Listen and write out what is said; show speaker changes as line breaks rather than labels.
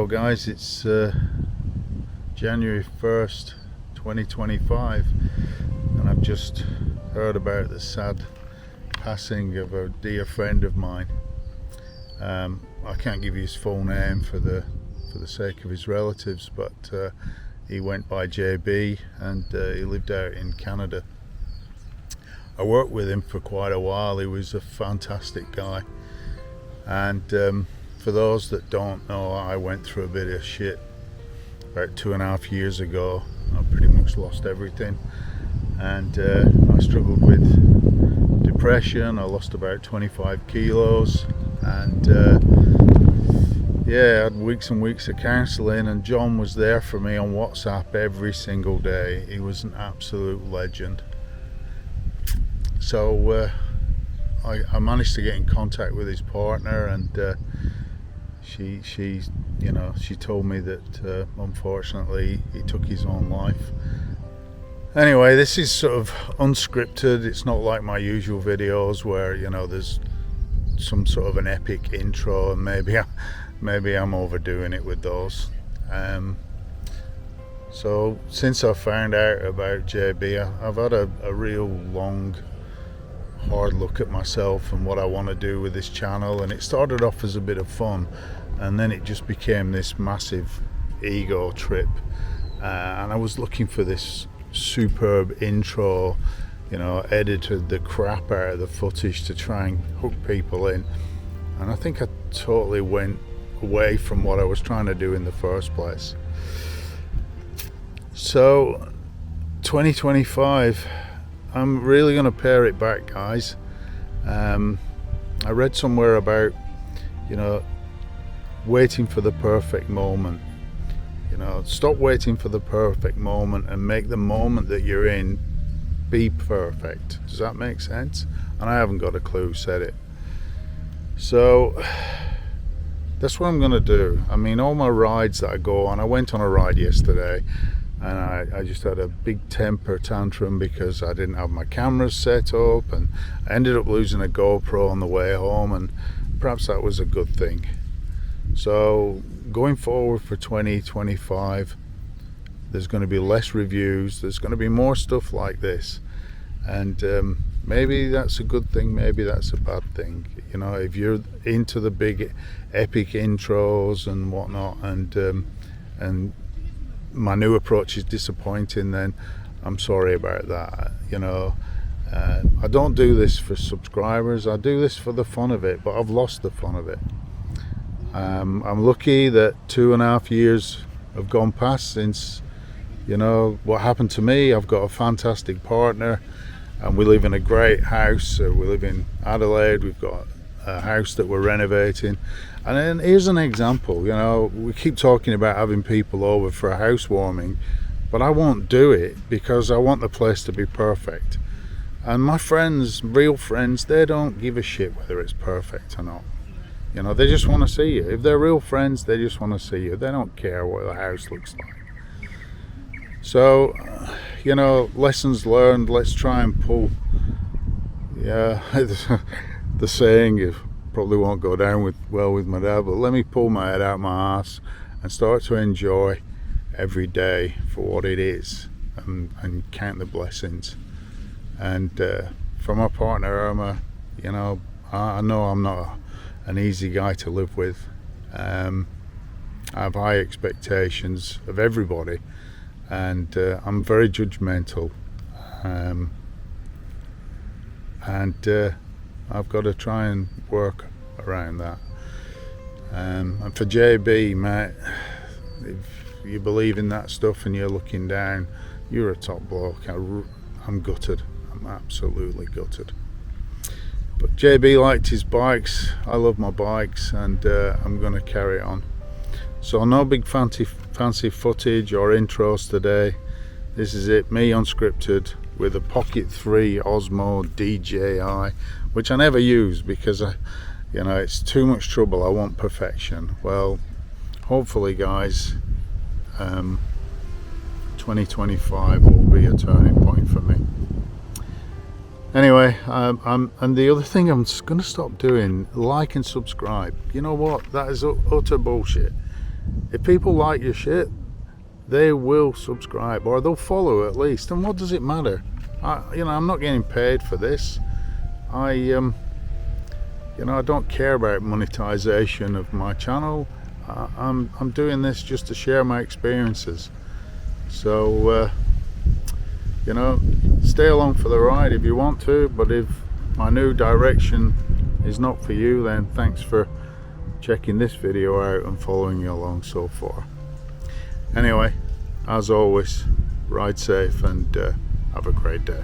So guys, it's January 1st 2025 and I've just heard about the sad passing of a dear friend of mine. I can't give you his full name for the sake of his relatives, but he went by JB and he lived out in Canada. I worked with him for quite a while. He was a fantastic guy, and for those that don't know, I went through a bit of shit about 2.5 years ago. I pretty much lost everything, and I struggled with depression. I lost about 25 kilos, and I had weeks and weeks of counselling, and John was there for me on WhatsApp every single day. He was an absolute legend. So I managed to get in contact with his partner, and she told me that unfortunately he took his own life. Anyway, this is sort of unscripted. It's not like my usual videos where there's some sort of an epic intro, and maybe I'm overdoing it with those. So since I found out about JB, I've had a real long, hard look at myself and what I want to do with this channel. And it started off as a bit of fun, and then it just became this massive ego trip. And I was looking for this superb intro, edited the crap out of the footage to try and hook people in. And I think I totally went away from what I was trying to do in the first place. So 2025, I'm really going to pare it back, guys. I read somewhere about waiting for the perfect moment. Stop waiting for the perfect moment and make the moment that you're in be perfect. Does that make sense? And I haven't got a clue who said it. So that's what I'm going to do. I mean, all my rides that I go on, I went on a ride yesterday, and I just had a big temper tantrum because I didn't have my cameras set up, and I ended up losing a GoPro on the way home, and perhaps that was a good thing. So going forward for 2025, there's going to be less reviews, there's going to be more stuff like this, and maybe that's a good thing, maybe that's a bad thing. If you're into the big epic intros and whatnot, and my new approach is disappointing, then I'm sorry about that. I don't do this for subscribers, I do this for the fun of it, but I've lost the fun of it. I'm lucky that 2.5 years have gone past since what happened to me. I've got a fantastic partner, and we live in a great house. We live in Adelaide. We've got a house that we're renovating. And then here's an example. We keep talking about having people over for a housewarming, but I won't do it because I want the place to be perfect. And my friends, real friends, they don't give a shit whether it's perfect or not. They just want to see you. If they're real friends, they just want to see you. They don't care what the house looks like. So, lessons learned. Let's try and pull. Yeah, the saying, it probably won't go down well with my dad, but let me pull my head out my ass and start to enjoy every day for what it is, and count the blessings. And for my partner Irma, I know I'm not an easy guy to live with. I have high expectations of everybody, and I'm very judgmental, and I've got to try and work around that. And for JB, mate, if you believe in that stuff and you're looking down, you're a top bloke. I'm gutted. I'm absolutely gutted. But JB liked his bikes. I love my bikes, and I'm going to carry on. So no big fancy footage or intros today. This is it, me unscripted with a Pocket 3 Osmo DJI, which I never use because it's too much trouble. I want perfection. Well, hopefully, guys, 2025 will be a turning point for me. Anyway, and the other thing I'm just going to stop doing, like and subscribe. You know what? That is utter bullshit. If people like your shit, they will subscribe, or they'll follow at least. And what does it matter? I'm not getting paid for this. I don't care about monetization of my channel. I'm doing this just to share my experiences. So, stay along for the ride if you want to, but if my new direction is not for you, then thanks for checking this video out and following me along so far. Anyway, as always, ride safe and have a great day.